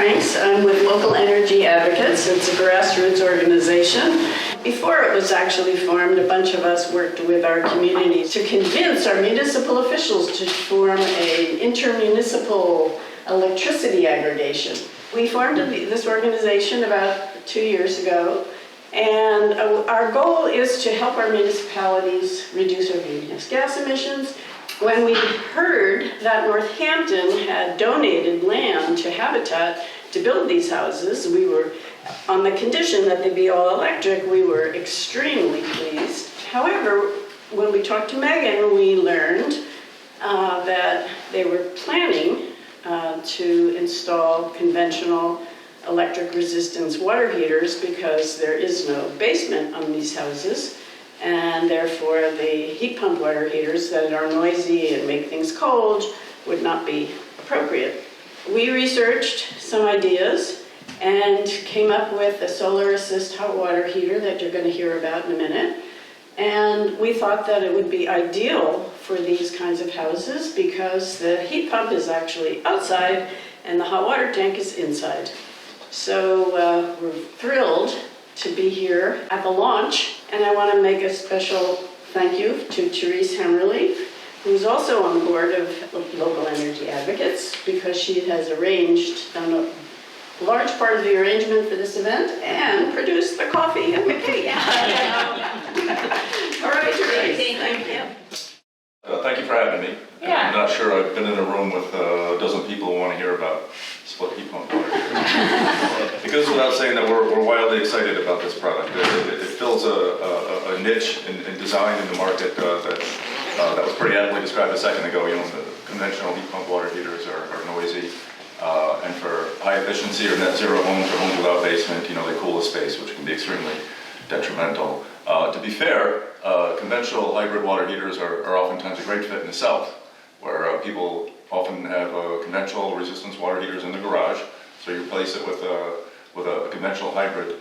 Franks. I'm with Local Energy Advocates. It's a grassroots organization. Before it was actually formed, a bunch of us worked with our community to convince our municipal officials to form an intermunicipal electricity aggregation. We formed this organization about 2 years ago, and our goal is to help our municipalities reduce their greenhouse gas emissions. When we heard that Northampton had donated land to Habitat to build these houses, we were, on the condition that they be all electric, we were extremely pleased. However, when we talked to Megan, we learned that they were planning to install conventional electric resistance water heaters because there is no basement on these houses, and therefore the heat pump water heaters that are noisy and make things cold would not be appropriate. We researched some ideas and came up with a solar assist hot water heater that you're going to hear about in a minute. And we thought that it would be ideal for these kinds of houses because the heat pump is actually outside and the hot water tank is inside. So we're thrilled to be here at the launch, and I want to make a special thank you to Therese Hemmerly, who's also on the board of Local Energy Advocates, because she has done a large part of the arrangement for this event and produced the coffee and the cake. All right, Therese, thank you. Thank you for having me. Yeah. I'm not sure I've been in a room with a dozen people who want to hear about split heat pump water heaters. It goes without saying that we're wildly excited about this product. It fills a niche in design in the market that was pretty aptly described a second ago. You know, the conventional heat pump water heaters are noisy, and for high efficiency or net zero homes or homes without basement, you know, they cool the space, which can be extremely detrimental. To be fair, conventional hybrid water heaters are oftentimes a great fit in the South, where people often have conventional resistance water heaters in the garage. So you replace it with a conventional hybrid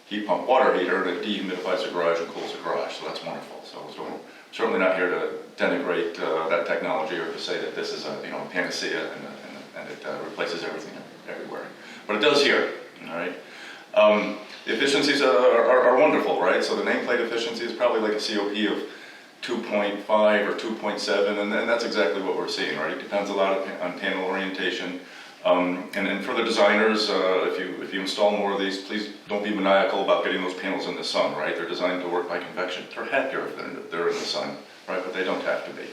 heat pump water heater that dehumidifies the garage and cools the garage. So that's wonderful. So we're certainly not here to denigrate that technology or to say that this is a panacea and it replaces everything everywhere. But it does here. All right. The efficiencies are wonderful, right? So the nameplate efficiency is probably like a COP of 2.5 or 2.7, and that's exactly what we're seeing, right? It depends a lot on panel orientation. And then for the designers, if you install more of these, please don't be maniacal about getting those panels in the sun, right? They're designed to work by convection. They're happier if they're in the sun, right? But they don't have to be.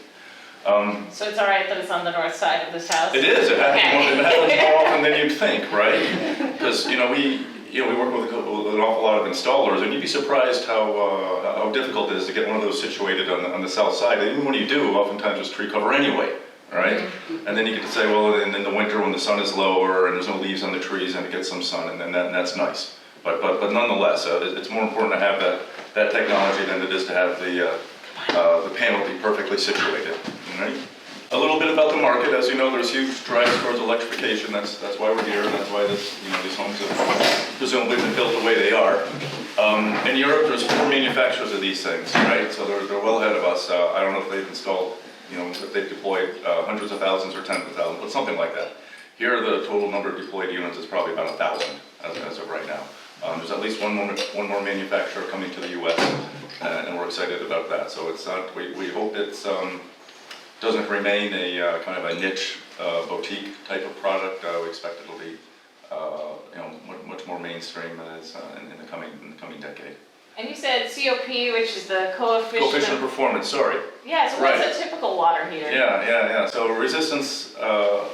So it's all right that it's on the north side of this house? It is. It happens more often than you'd think, right? Because we work with an awful lot of installers, and you'd be surprised how difficult it is to get one of those situated on the south side. And even when you do, oftentimes there's tree cover anyway, right? Mm-hmm. And then you get to say, well, and in the winter when the sun is lower and there's no leaves on the trees and it gets some sun, and then that's nice. But nonetheless, it's more important to have that technology than it is to have the panel be perfectly situated, right? A little bit about the market. As you know, there's huge drives towards electrification. That's why we're here, and that's why these homes have presumably been built the way they are. In Europe, there's 4 manufacturers of these things, right? So they're well ahead of us. I don't know if they've installed, if they've deployed hundreds of thousands or tens of thousands, but something like that. Here, the total number of deployed units is probably about 1,000 as of right now. There's at least one more manufacturer coming to the U.S., and we're excited about that. So it's not. We hope it's. Doesn't remain a kind of a niche boutique type of product. We expect it'll be much more mainstream in the coming decade. And you said COP, which is the coefficient of performance. Sorry. Yeah. So what's a typical water heater? Yeah. So a resistance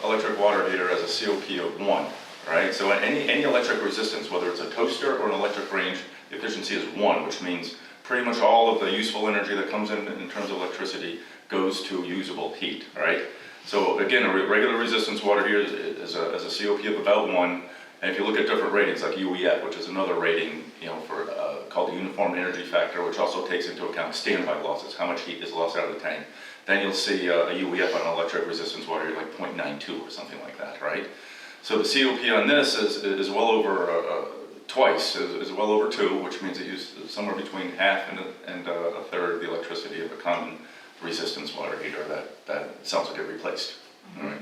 electric water heater has a COP of 1, right? So any electric resistance, whether it's a toaster or an electric range, the efficiency is 1, which means pretty much all of the useful energy that comes in terms of electricity goes to usable heat, right? So again, a regular resistance water heater is a COP of about 1, and if you look at different ratings like UEF, which is another rating, for called the uniform energy factor, which also takes into account standby losses, how much heat is lost out of the tank, then you'll see a UEF on an electric resistance water heater like 0.92 or something like that, right? So the COP on this is well over twice, is well over 2, which means it uses somewhere between half and a third of the electricity of a common resistance water heater that sounds like it replaced. Mm-hmm. All right.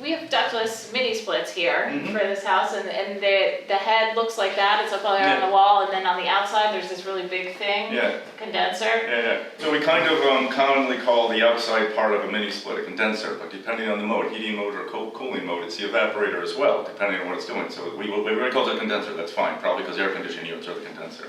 We have ductless mini splits here Mhm. for this house, and the head looks like that. It's up there on Yeah. the wall, and then on the outside there's this really big thing, Yeah. condenser. Yeah. So we kind of commonly call the outside part of a mini split a condenser, but depending on the mode, heating mode or cooling mode, it's the evaporator as well, depending on what it's doing. So everybody calls it a condenser, that's fine, probably because air conditioning units are the condenser.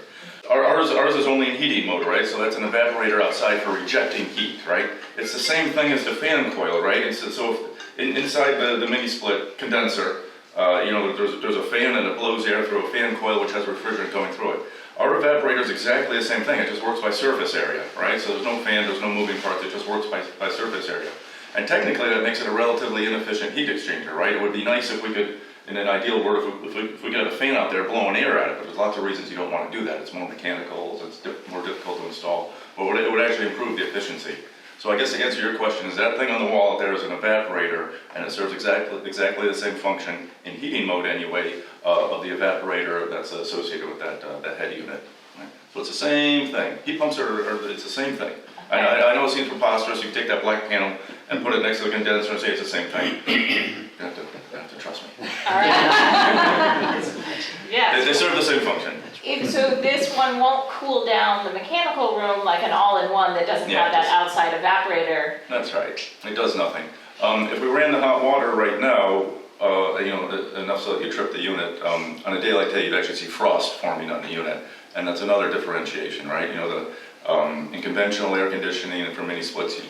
Ours is only in heating mode, right? So that's an evaporator outside for rejecting heat, right? It's the same thing as the fan coil, right? Inside the mini split condenser, there's a fan and it blows air through a fan coil which has refrigerant going through it. Our evaporator is exactly the same thing, it just works by surface area, right? So there's no fan, there's no moving parts, it just works by surface area. And technically that makes it a relatively inefficient heat exchanger, right? It would be nice if we could, in an ideal world, if we could have a fan out there blowing air at it, but there's lots of reasons you don't want to do that. It's more mechanical, it's more difficult to install, but it would actually improve the efficiency. So I guess to answer your question, is that thing on the wall out there is an evaporator, and it serves exactly the same function, in heating mode anyway, of the evaporator that's associated with that head unit. Right? So it's the same thing. Heat pumps it's the same thing. I know it seems preposterous, you take that black panel and put it next to the condenser and say it's the same thing. You have to trust me. All right. Yes. They serve the same function. So this one won't cool down the mechanical room like an all-in-one that doesn't Yeah, have that outside evaporator. That's right. It does nothing. If we ran the hot water right now, enough so that you trip the unit, on a day like that, you'd actually see frost forming on the unit, and that's another differentiation, right? In conventional air conditioning and for mini splits,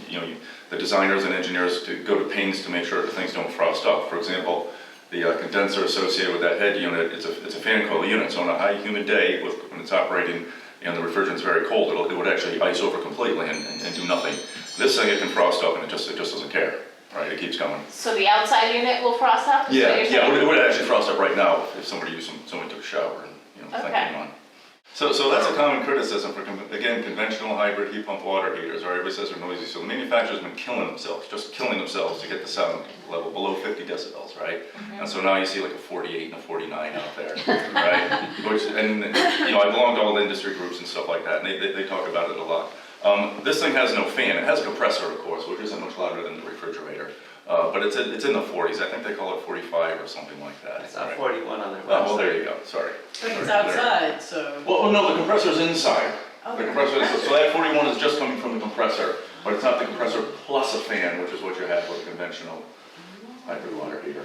the designers and engineers go to pains to make sure that things don't frost up. For example, the condenser associated with that head unit, it's a fan coil unit, so on a high humid day when it's operating, the refrigerant's very cold, it would actually ice over completely and do nothing. This thing, it can frost up and it just doesn't care, right? It keeps going. So the outside unit will frost up? Is Yeah, what you're saying? it would actually frost up right now if someone took a shower and thing Okay. came on. So that's a common criticism for, again, conventional hybrid heat pump water heaters, or everybody says they're noisy. So the manufacturers have been killing themselves to get the sound level below 50 decibels, right? And so now you see like a 48 and a 49 out there, right? I belong to all the industry groups and stuff like that, and they talk about it a lot. This thing has no fan. It has a compressor, of course, which isn't much louder than the refrigerator. But it's in the 40s. I think they call it 45 or something like that. It's not right? 41 on their website. Oh, well, there you go. Sorry. But it's outside, so. Well, no, the compressor's inside. Oh, The compressor, so that 41 is just coming from the compressor, but it's not the compressor plus a fan, which is what you have with a conventional hybrid water heater.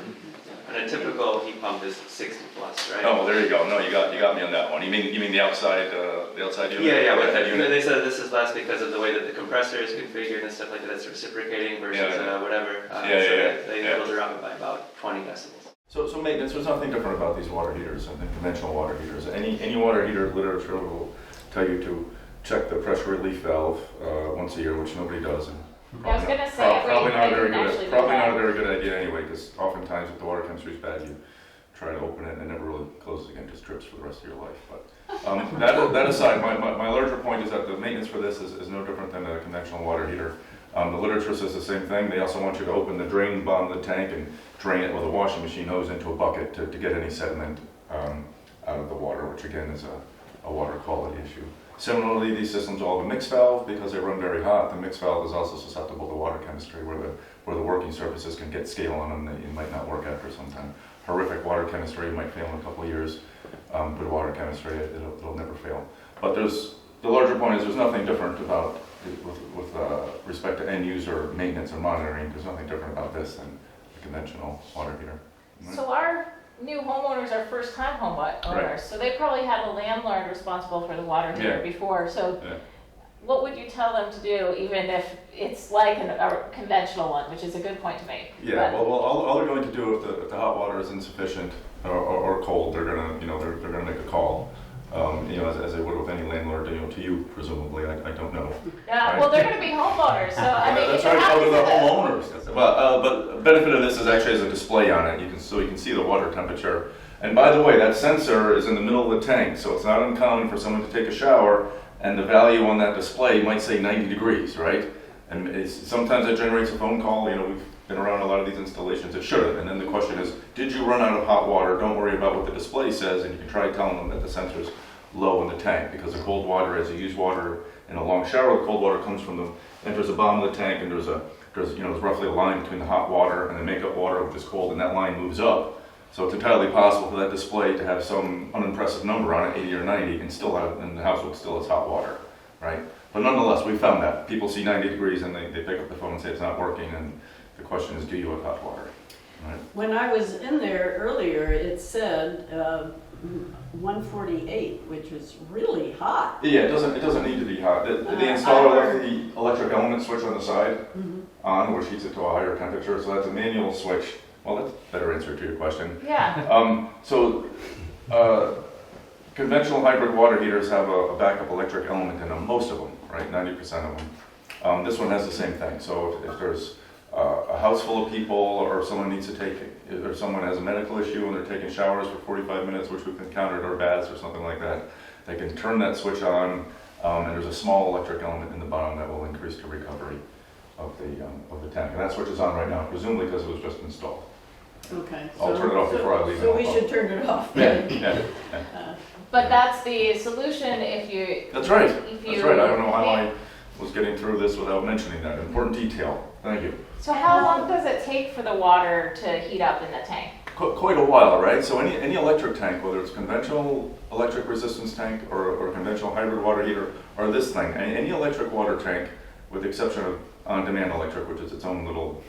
And a typical heat pump is 60 plus, right? Oh, well, there you go. No, you got me on that one. You mean the outside unit? Yeah, the but head unit? they said this is less because of the way that the compressor is configured and stuff like that. It's reciprocating versus whatever. They build around it by about 20 decibels. So maintenance, there's nothing different about these water heaters than conventional water heaters. Any water heater literature will tell you to check the pressure relief valve once a year, which nobody does. And I was gonna say, probably not a very actually do probably that. not a very good idea anyway, because oftentimes if the water chemistry is bad, you try to open it and it never really closes again, just drips for the rest of your life. But that aside, my larger point is that the maintenance for this is no different than a conventional water heater. The literature says the same thing. They also want you to open the drain bottom of the tank and drain it with a washing machine hose into a bucket to get any sediment out of the water, which again is a water quality issue. Similarly, these systems all have a mix valve because they run very hot. The mix valve is also susceptible to water chemistry, where the working surfaces can get scale on them that it might not work after some time. Horrific water chemistry might fail in a couple of years. Good water chemistry, it'll never fail. But the larger point is there's nothing different about with respect to end user maintenance and monitoring. There's nothing different about this than a conventional water heater. So our new homeowners are first-time homeowners, Right. so they probably had a landlord responsible for the water heater before. So what would you tell them to do, even if it's like a conventional one, which is a good point to make? Yeah, well, all they're going to do if the hot water is insufficient or cold, they're gonna make a call. As they would with any landlord, to you presumably, I don't know. Yeah, Right. well, they're going to be homeowners, so I mean, That's if it right, happens to the to homeowners. But the benefit of this is actually as a display on it, you can see the water temperature. And by the way, that sensor is in the middle of the tank, so it's not uncommon for someone to take a shower and the value on that display might say 90 degrees, right? And sometimes it generates a phone call. We've been around a lot of these installations. It should have. And then the question is, did you run out of hot water? Don't worry about what the display says, and you can try telling them that the sensor's low in the tank, because the cold water, as you use water in a long shower, the cold water comes from enters the bottom of the tank, and there's because there's roughly a line between the hot water and the makeup water, which is cold, and that line moves up. So it's entirely possible for that display to have some unimpressive number on it, 80 or 90, and the household still has hot water, right? But nonetheless, we found that people see 90 degrees and they pick up the phone and say it's not working, and the question is, do you have hot water? Right? When I was in there earlier, it said 148, which was really hot. Yeah, it doesn't need to be hot. The installer left the electric element switch on the side on, which heats it to a higher temperature, so that's a manual switch. Well, that's a better answer to your question. Yeah. Conventional hybrid water heaters have a backup electric element in them, most of them, right, 90% of them. This one has the same thing, so if there's a house full of people, or someone needs to or someone has a medical issue and they're taking showers for 45 minutes, which we've encountered, or baths or something like that, they can turn that switch on, and there's a small electric element in the bottom that will increase the recovery of the tank. And that switch is on right now, presumably because it was just installed. Okay. I'll turn it off before I leave. So we should turn it off. Yeah. But that's the solution if you. That's right. That's right. I don't know how I was getting through this without mentioning that important detail. Thank you. So how long does it take for the water to heat up in the tank? Quite a while, right? So any electric tank, whether it's conventional electric resistance tank or conventional hybrid water heater, or this thing, any electric water tank, with the exception of on-demand electric, which is its own little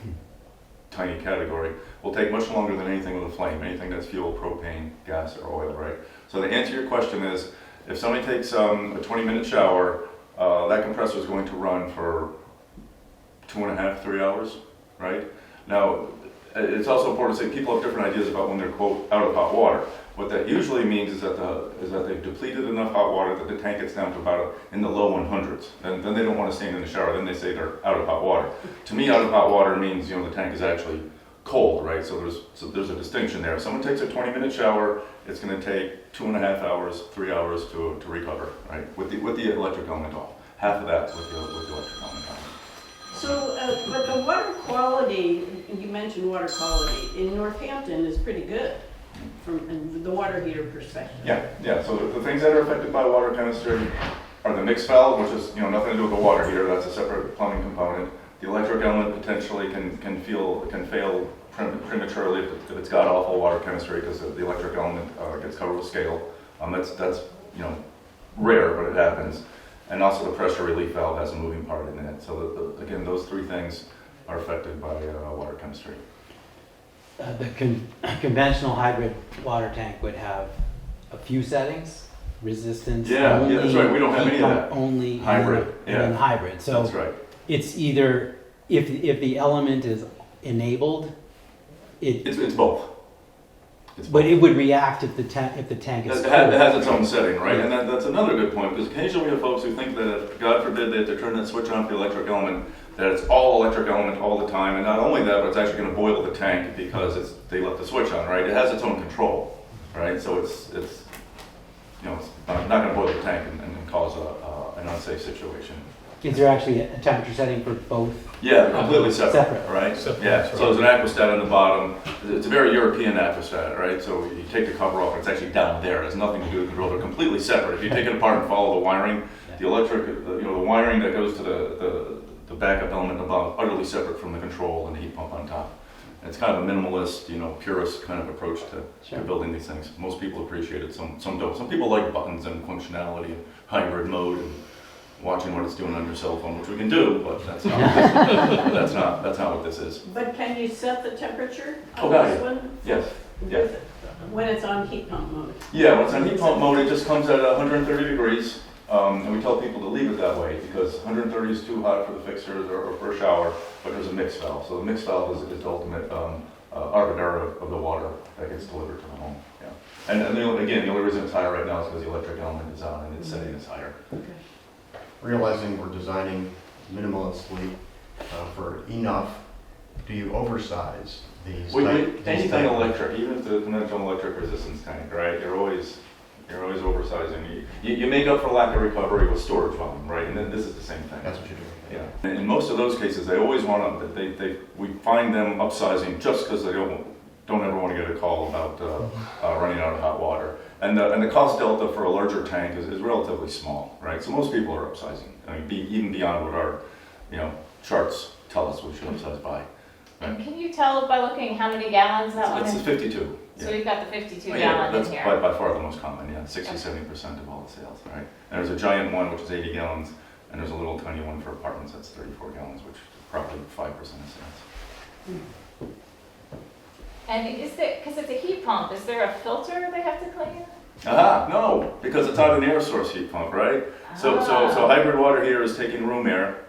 tiny category, will take much longer than anything with a flame, anything that's fuel, propane, gas, or oil, right? So the answer to your question is, if somebody takes a 20-minute shower, that compressor is going to run for 2.5, 3 hours, right? Now, it's also important to say people have different ideas about when they're, quote, out of hot water. What that usually means is that they've depleted enough hot water that the tank gets down to about in the low 100s. And then they don't want to stand in the shower, then they say they're out of hot water. To me, out of hot water means, the tank is actually cold, right? So there's a distinction there. If someone takes a 20-minute shower, it's going to take 2.5 hours, 3 hours to recover, right? With the electric element off. Half of that with the electric element on. So, but the water quality, you mentioned water quality, in Northampton is pretty good from the water heater perspective. Yeah. So the things that are affected by water chemistry are the mix valve, which is nothing to do with the water heater. That's a separate plumbing component. The electric element potentially can fail prematurely if it's got awful water chemistry, because the electric element gets covered with scale. That's rare, but it happens. And also the pressure relief valve has a moving part in it. So again, those three things are affected by water chemistry. The conventional hybrid water tank would have a few settings, resistance only, that's right. We don't have heat any of pump that. only, Hybrid, and then hybrid. So that's right. it's either if the element is enabled, It's both. But it would react if the tank is It has its own setting, right? And that's another good point, because occasionally we have folks who think that if, God forbid, they have to turn that switch on for the electric element, that it's all electric element all the time. And not only that, but it's actually going to boil the tank because they left the switch on, right? It has its own control, right? So it's not going to boil the tank and cause an unsafe situation. Is there actually a temperature setting for both? Yeah, they're completely separate, Separate. right? Separate, Yeah, that's so there's an aquastat on the bottom. It's a very European aquastat, right? So you take the cover off, it's actually down there. It has nothing to do with control. They're completely separate. If you take it apart and follow the wiring, the electric, the wiring that goes to the backup element above, utterly separate from the control and the heat pump on top. And it's kind of a minimalist, purist kind of approach to building these things. Most people appreciate it, some don't. Some people like buttons and functionality and hybrid mode and watching what it's doing on your cell phone, which we can do, but that's not that's not what this is. But can you set the temperature Oh, on got this it. one? Yes. Yeah. When it's on heat pump mode? Yeah, when it's on heat pump mode, it just comes at 130 degrees, and we tell people to leave it that way because 130 is too hot for the fixtures or for a shower, but there's a mix valve. So the mix valve is the ultimate arbiter of the water that gets delivered to the home. Yeah. And the only reason it's higher right now is because the electric element is on and its setting is higher. Okay. Realizing we're designing minimalistically for enough, do you oversize these? Anything electric, even if the conventional electric resistance tank, right? You're always oversizing. You make up for lack of recovery with storage volume, right? And then this is the same thing. That's what you're doing. Yeah. In most of those cases, they always want to. We find them upsizing just because they don't ever want to get a call about running out of hot water. And the cost delta for a larger tank is relatively small, right? So most people are upsizing. I mean, even beyond what our charts tell us we should upsize by. And can you tell by looking how many gallons that one It's is? 52. So we've got the 52 Yeah, gallon in that's here. by far the most common, yeah, 60-70% of all the sales, right? And there's a giant one, which is 80 gallons, and there's a little tiny one for apartments that's 34 gallons, which is probably 5% of sales. And is there, because it's a heat pump, is there a filter they have to clean? No, because it's not an air source heat pump, right? So hybrid water heater is taking room air,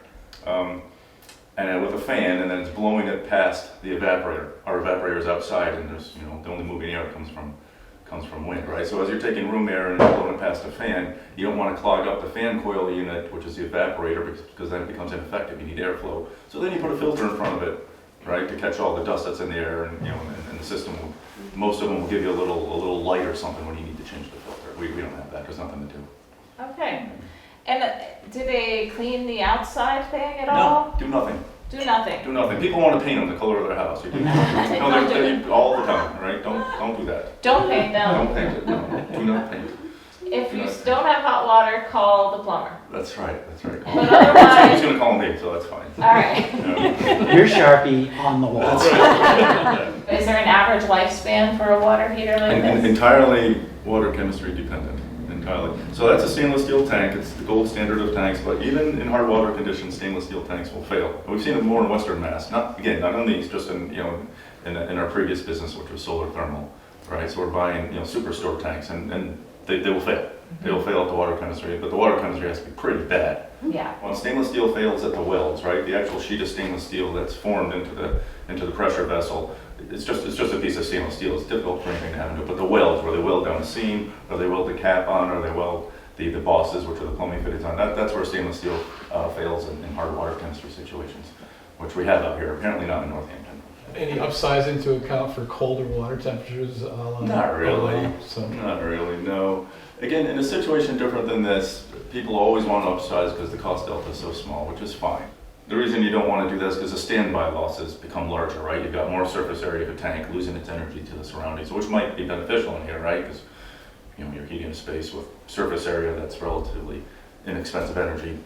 and with a fan, and then it's blowing it past the evaporator. Our evaporator is outside, and there's, the only moving air comes from wind, right? So as you're taking room air and blowing it past a fan, you don't want to clog up the fan coil unit, which is the evaporator, because then it becomes ineffective. You need airflow. So then you put a filter in front of it, right, to catch all the dust that's in the air, and and the system will, most of them will give you a little light or something when you need to change the filter. We don't have that. There's nothing to do. Okay. And do they clean the outside thing at all? No, do nothing. Do nothing. Do nothing. People want to paint them the color of their house. You do. Don't do it. All the time, right? Don't do that. Don't paint them. Don't paint it. No, do not paint. If you don't have hot water, call the plumber. That's right. But Somebody's otherwise, gonna call me, so that's fine. all right. Yeah. Your Sharpie on the wall. That's right. Is there an average lifespan for a water heater like And this? entirely water chemistry dependent. Entirely. So that's a stainless steel tank. It's the gold standard of tanks, but even in hard water conditions, stainless steel tanks will fail. And we've seen it more in Western Mass. Not on these, just in in our previous business, which was solar thermal, right? So we're buying superstore tanks, and they will fail. They will fail at the water chemistry, but the water chemistry has to be pretty bad. Yeah. When stainless steel fails at the welds, right? The actual sheet of stainless steel that's formed into the pressure vessel, it's just a piece of stainless steel. It's difficult for anything to happen to it. But the welds, where they weld down a seam, or they weld the cap on, or they weld the bosses, which are the plumbing fittings on, that's where stainless steel fails in hard water chemistry situations, which we have out here. Apparently not in Northampton. Any upsizing to account for colder water temperatures? Not really. So. Not really, no. Again, in a situation different than this, people always want to upsize because the cost delta is so small, which is fine. The reason you don't want to do this is because the standby losses become larger, right? You've got more surface area of a tank losing its energy to the surroundings, which might be beneficial in here, right? Because you're heating a space with surface area that's relatively inexpensive energy.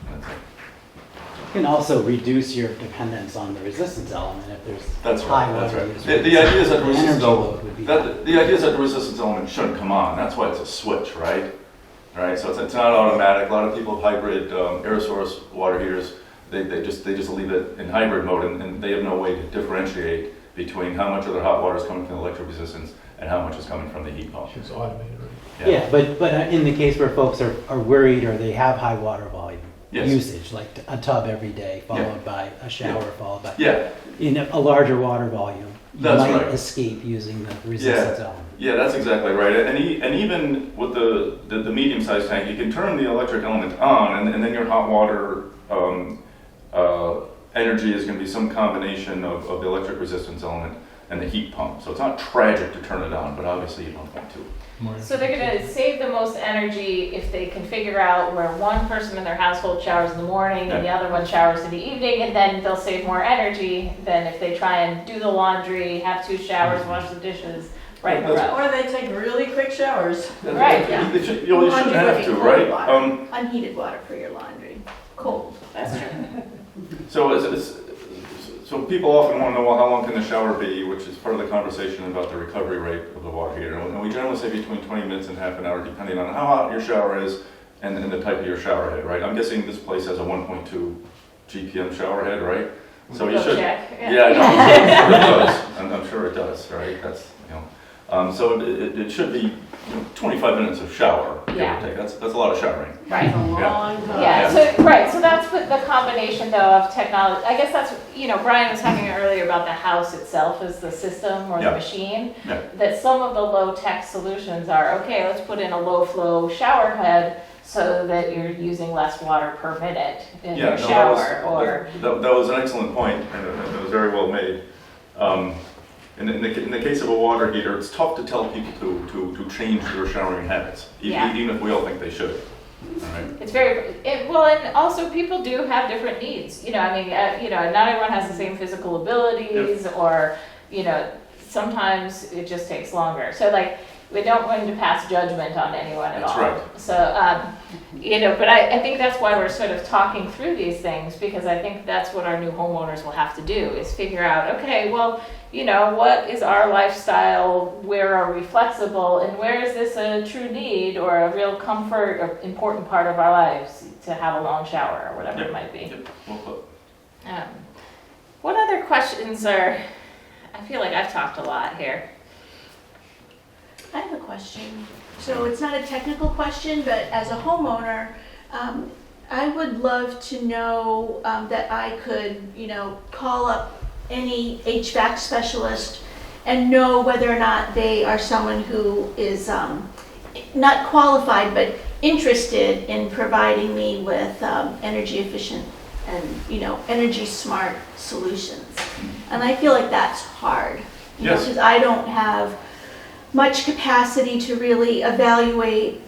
You can also reduce your dependence on the resistance element if there's That's high right. That's water right. use. The idea is that the resistance energy load would be element, the idea is that the resistance element shouldn't come on. That's why it's a switch, right? Right. So it's not automatic. A lot of people have hybrid air source water heaters. They just leave it in hybrid mode, and they have no way to differentiate between how much of their hot water is coming from the electric resistance and how much is coming from the heat pump. It's automated, right? Yeah, but in the case where folks are worried or they have high water volume Yes. usage, like a tub every day, followed by a shower, followed by Yeah. in a larger water volume, you That's might right. escape using the resistance element. Yeah, that's exactly right. And even with the medium-sized tank, you can turn the electric element on, and then your hot water energy is going to be some combination of the electric resistance element and the heat pump. So it's not tragic to turn it on, but obviously you don't want to. So they're going to save the most energy if they can figure out where one person in their household showers in the morning and the other one showers in the evening, and then they'll save more energy than if they try and do the laundry, have 2 showers, wash the dishes right in a row. Or they take really quick showers. Right. Yeah. You shouldn't have to, right? Unheated water for your laundry. Cold. That's true. So people often want to know, well, how long can the shower be, which is part of the conversation about the recovery rate of the water heater. And we generally say between 20 minutes and half an hour, depending on how hot your shower is and the type of your shower head, right? I'm guessing this place has a 1.2 GPM shower head, right? So you Go should. check. Yeah, no, I'm sure it does, right? That's so it should be 25 minutes of shower, give Yeah. or take. That's a lot of showering. Right. A long time. Yeah, so that's what the combination though of technology, I guess that's, Brian was talking earlier about the house itself as the system or the machine. Yeah. That some of the low-tech solutions are, okay, let's put in a low-flow shower head so that you're using less water per minute in your shower, that was an excellent point, and it was very well made. In the case of a water heater, it's tough to tell people to change their showering habits, even if we all think they should. All right? It's well, and also people do have different needs. Not everyone has the same physical abilities, or sometimes it just takes longer. So we don't want to pass judgment on anyone at That's all. right. So, but I think that's why we're sort of talking through these things, because I think that's what our new homeowners will have to do, is figure out, okay, well, what is our lifestyle, where are we flexible, and where is this a true need or a real comfort or important part of our lives to have a long shower or whatever it might be. Yep. Well put. What other questions I feel like I've talked a lot here. I have a question. So it's not a technical question, but as a homeowner, I would love to know that I could, call up any HVAC specialist and know whether or not they are someone who is not qualified, but interested in providing me with energy efficient and, energy smart solutions. And I feel like that's hard. Yes. Because I don't have much capacity to really evaluate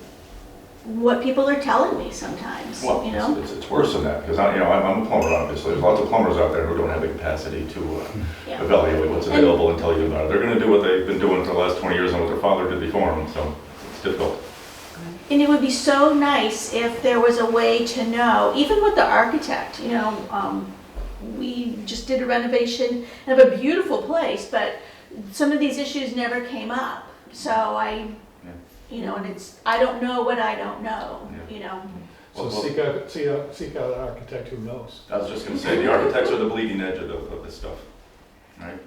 what people are telling me sometimes, Well, it's worse than that, because I'm a plumber, obviously. There's lots of plumbers out there who don't have the capacity to Yeah. evaluate what's available and tell you about it. They're going to do what they've been doing for the last 20 years and what their father did before them, so it's difficult. And it would be so nice if there was a way to know, even with the architect, we just did a renovation of a beautiful place, but some of these issues never came up. So and I don't know what I don't know, So Well, seek out an architect who knows. I was just going to say, the architects are the bleeding edge of this stuff, right?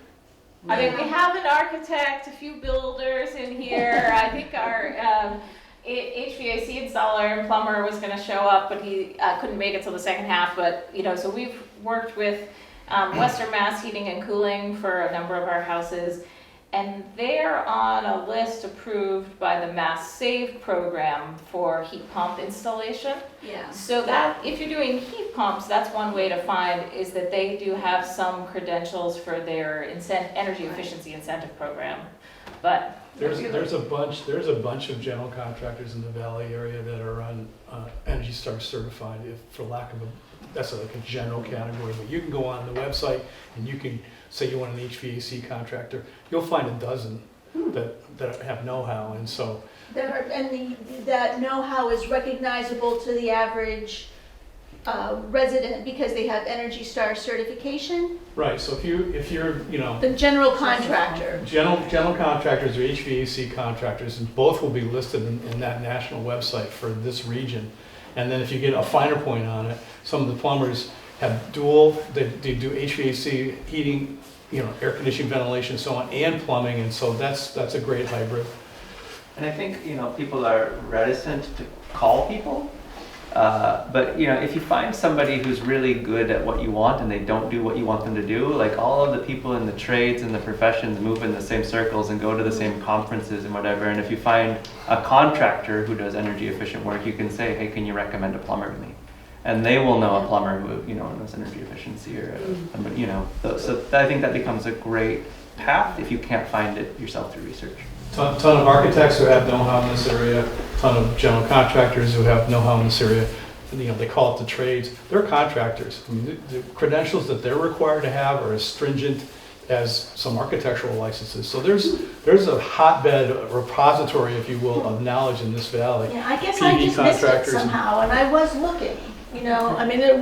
I mean, we have an architect, a few builders in here. I think our HVAC installer and plumber was going to show up, but he couldn't make it till the second half. But, so we've worked with Western Mass Heating and Cooling for a number of our houses, and they're on a list approved by the Mass Save program for heat pump installation. Yeah. So that, if you're doing heat pumps, that's one way to find, is that they do have some credentials for their energy efficiency incentive program. But There's a bunch of general contractors in the Valley area that are on Energy Star certified, that's like a general category, but you can go on the website and you can say you want an HVAC contractor, you'll find a dozen that have know-how, and so. That know-how is recognizable to the average resident because they have Energy Star certification. Right, so if you're, The general contractor. general contractors or HVAC contractors, and both will be listed in that national website for this region. And then if you get a finer point on it, some of the plumbers have they do HVAC, heating, air conditioning, ventilation, so on, and plumbing, and so that's a great hybrid. And I think, people are reticent to call people, but, if you find somebody who's really good at what you want and they don't do what you want them to do, like all of the people in the trades and the professions move in the same circles and go to the same conferences and whatever, and if you find a contractor who does energy efficient work, you can say, hey, can you recommend a plumber to me? And they will know a plumber who, knows energy efficiency or, so I think that becomes a great path if you can't find it yourself through research. Ton of architects who have know-how in this area, ton of general contractors who have know-how in this area. They call it the trades. They're contractors. I mean, the credentials that they're required to have are as stringent as some architectural licenses. So there's a hotbed, a repository, if you will, of knowledge in this valley. Yeah, I guess I just missed it somehow, and I was looking. It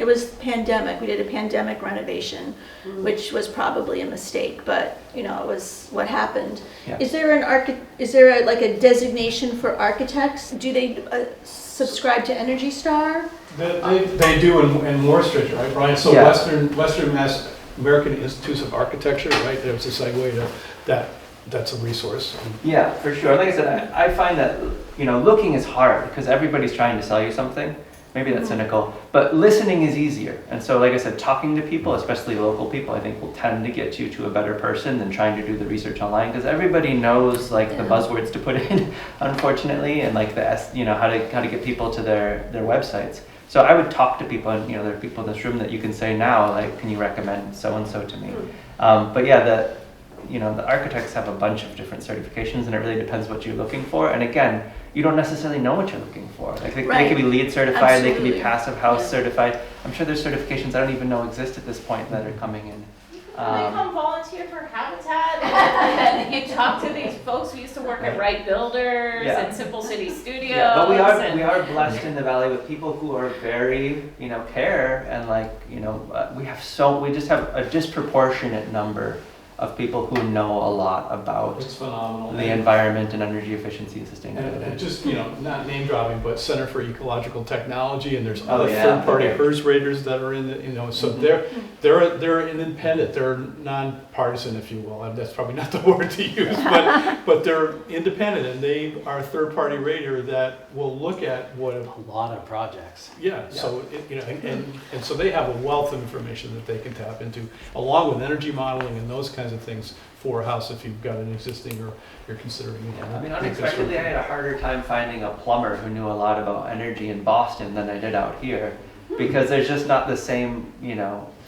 was pandemic. We did a pandemic renovation, which was probably a mistake, but it was what happened. Yeah. Is there a designation for architects? Do they subscribe to Energy Star? They do in more stringent, right, Brian? So Yeah. Western Mass American Institutes of Architecture, right? There's a segue to that's a resource. Yeah, for sure. Like I said, I find that, looking is hard because everybody's trying to sell you something. Maybe that's cynical, but listening is easier. And so, like I said, talking to people, especially local people, I think will tend to get you to a better person than trying to do the research online, because everybody knows the buzzwords to put in, unfortunately, and how to get people to their websites. So I would talk to people, and there are people in this room that you can say now, can you recommend so and so to me? But yeah, the architects have a bunch of different certifications, and it really depends what you're looking for. And again, you don't necessarily know what you're looking for. They could be LEED certified, They could be Passive House certified. I'm sure there's certifications I don't even know exist at this point that are coming in. They come volunteer for Habitat, and you talk to these folks who used to work at Wright Builders Yeah. and Simple City Studios. Yeah, but we and- are blessed in the valley with people who are very, care and we just have a disproportionate number of people who know a lot about It's phenomenal. the environment and energy efficiency and And sustainability. just, not name dropping, but Center for Ecological Technology, and there's Oh, other yeah, third-party okay. HERS raters that are in the, so Mhm. they're independent, they're non-partisan, if you will. That's probably not the word to use, but they're independent, and they are a third-party rater that will look at what, A lot of projects. so, and so they have a wealth of information that they can tap into, along with energy modeling and those kinds of things for a house if you've got an existing or you're considering. Yeah, I mean, unexpectedly, I had a harder time finding a plumber who knew a lot about energy in Boston than I did out here, because there's just not the same,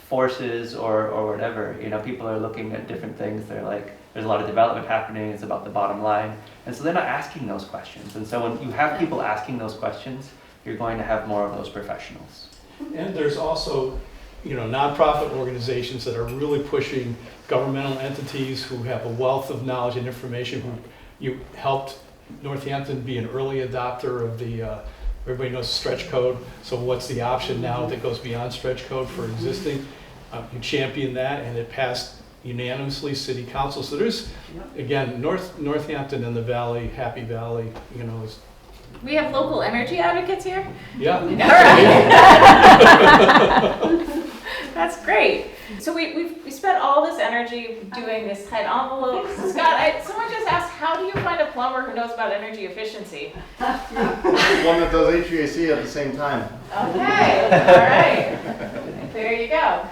forces or whatever. People are looking at different things. They're like, there's a lot of development happening. It's about the bottom line, and so they're not asking those questions. And so when you have people asking those questions, you're going to have more of those professionals. And there's also, nonprofit organizations that are really pushing governmental entities who have a wealth of knowledge and information. You helped Northampton be an early adopter of the, everybody knows stretch code. So what's the option now that goes beyond stretch code for existing? You championed that, and it passed unanimously city council. So there's, again, Northampton and the Valley, Happy Valley, is, We have local energy advocates here? yeah. All right. That's great. So we spent all this energy doing this tight envelope. Scott, someone just asked, how do you find a plumber who knows about energy efficiency? One that does HVAC at the same time. Okay, all right. There you go.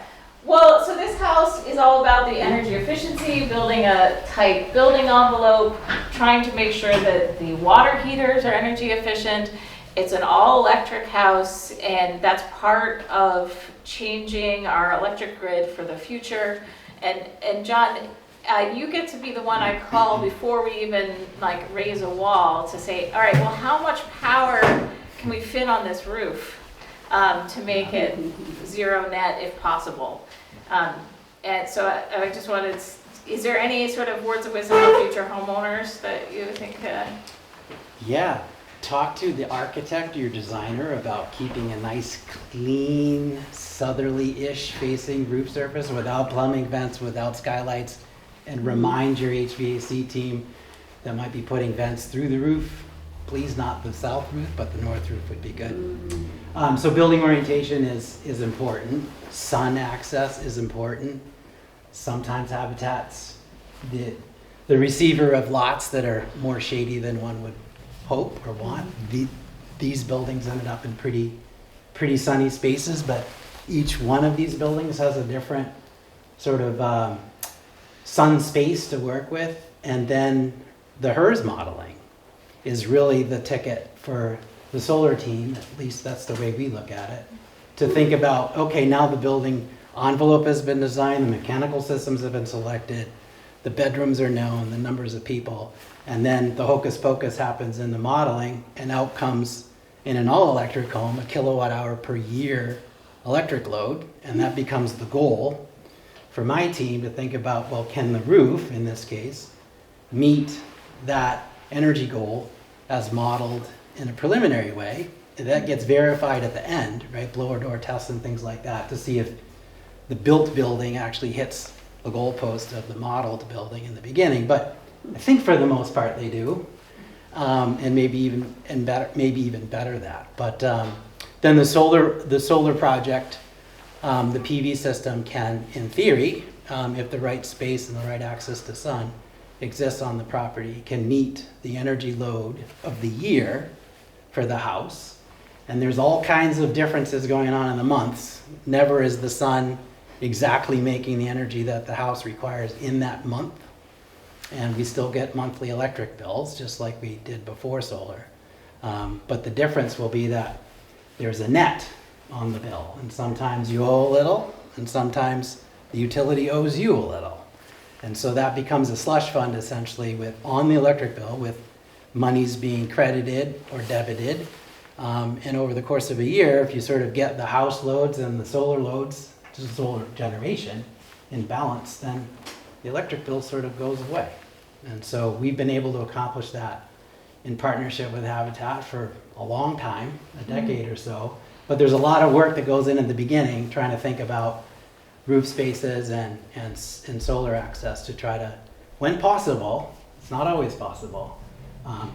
Well, so this house is all about the energy efficiency, building a tight building envelope, trying to make sure that the water heaters are energy efficient. It's an all-electric house, and that's part of changing our electric grid for the future. And John, you get to be the one I call before we even raise a wall to say, all right, well, how much power can we fit on this roof to make it zero net if possible? And so I just wanted, is there any sort of words of wisdom for future homeowners that you think? Yeah, talk to the architect or your designer about keeping a nice, clean, southerly-ish facing roof surface without plumbing vents, without skylights, and remind your HVAC team that might be putting vents through the roof. Please not the south roof, but the north roof would be good. So building orientation is important. Sun access is important. Sometimes habitats, the receiver of lots that are more shady than one would hope or want. These buildings ended up in pretty sunny spaces, but each one of these buildings has a different sort of sun space to work with. And then the HERS modeling is really the ticket for the solar team, at least that's the way we look at it, to think about, okay, now the building envelope has been designed, the mechanical systems have been selected, the bedrooms are known, the numbers of people, and then the hocus pocus happens in the modeling, and out comes, in an all-electric home, a kilowatt hour per year electric load, and that becomes the goal for my team to think about, well, can the roof, in this case, meet that energy goal as modeled in a preliminary way? And that gets verified at the end, right? Blower door tests and things like that to see if the built building actually hits the goalpost of the modeled building in the beginning. But I think for the most part they do, and maybe even better that. But then the solar project, the PV system can, in theory, if the right space and the right access to sun exists on the property, can meet the energy load of the year for the house. And there's all kinds of differences going on in the months. Never is the sun exactly making the energy that the house requires in that month. And we still get monthly electric bills, just like we did before solar. But the difference will be that there's a net on the bill. And sometimes you owe a little, and sometimes the utility owes you a little. And so that becomes a slush fund essentially on the electric bill with monies being credited or debited. And over the course of a year, if you sort of get the house loads and the solar loads, just solar generation, in balance, then the electric bill sort of goes away. And so we've been able to accomplish that in partnership with Habitat for a long time, a decade or so. But there's a lot of work that goes in at the beginning, trying to think about roof spaces and solar access to try to, when possible, it's not always possible,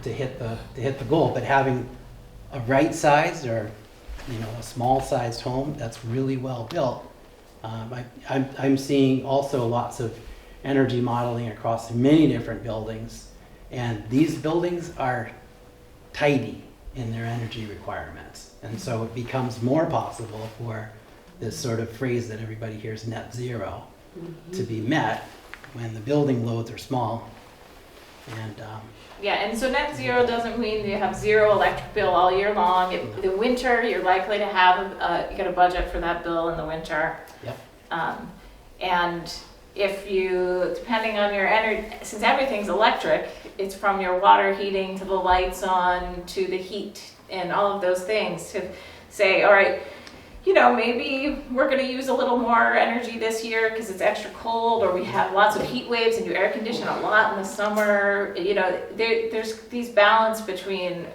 to hit the goal. But having a right-sized or a small-sized home that's really well built, I'm seeing also lots of energy modeling across many different buildings, and these buildings are tidy in their energy requirements, and so it becomes more possible for this sort of phrase that everybody hears, net zero, to be met when the building loads are small. And Yeah, and so net zero doesn't mean you have zero electric bill all year long. The winter, you're likely to have, you get a budget for that bill in the winter. Yep. And if you, depending on your energy, since everything's electric, it's from your water heating to the lights on to the heat and all of those things, to say, all right, maybe we're going to use a little more energy this year because it's extra cold, or we have lots of heat waves and you air condition a lot in the summer. There's these balance between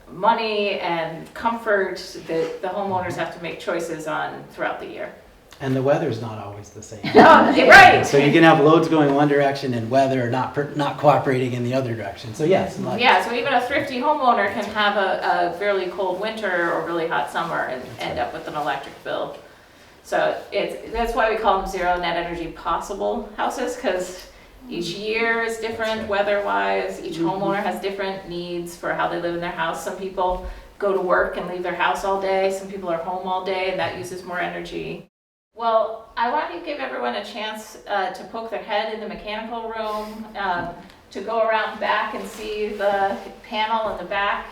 money and comfort that the homeowners have to make choices on throughout the year. And the weather's not always the same. Right. So you can have loads going one direction and weather not cooperating in the other direction. So yes. Yeah, so even a thrifty homeowner can have a fairly cold winter or really hot summer and end up with an electric bill. So that's why we call them zero net energy possible houses, because each year is different weather-wise. Each homeowner has different needs for how they live in their house. Some people go to work and leave their house all day. Some people are home all day, and that uses more energy. Well, I want to give everyone a chance to poke their head in the mechanical room, to go around back and see the panel in the back.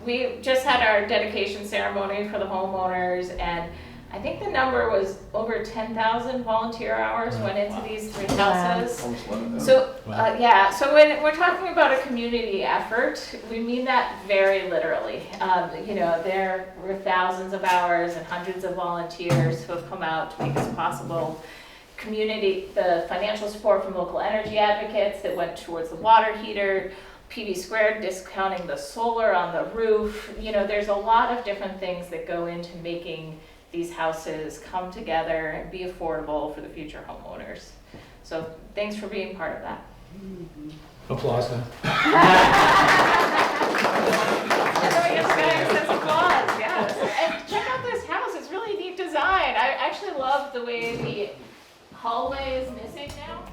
We just had our dedication ceremony for the homeowners, and I think the number was over 10,000 volunteer hours went into these three houses. Almost 11,000. So, so when we're talking about a community effort, we mean that very literally. There were thousands of hours and hundreds of volunteers who have come out to make this possible. The financial support from local energy advocates that went towards the water heater, PV squared discounting the solar on the roof. There's a lot of different things that go into making these houses come together and be affordable for the future homeowners. So thanks for being part of that. Applause then. Applause, yes. And check out this house, it's really neat design. I actually love the way the hallway is missing now.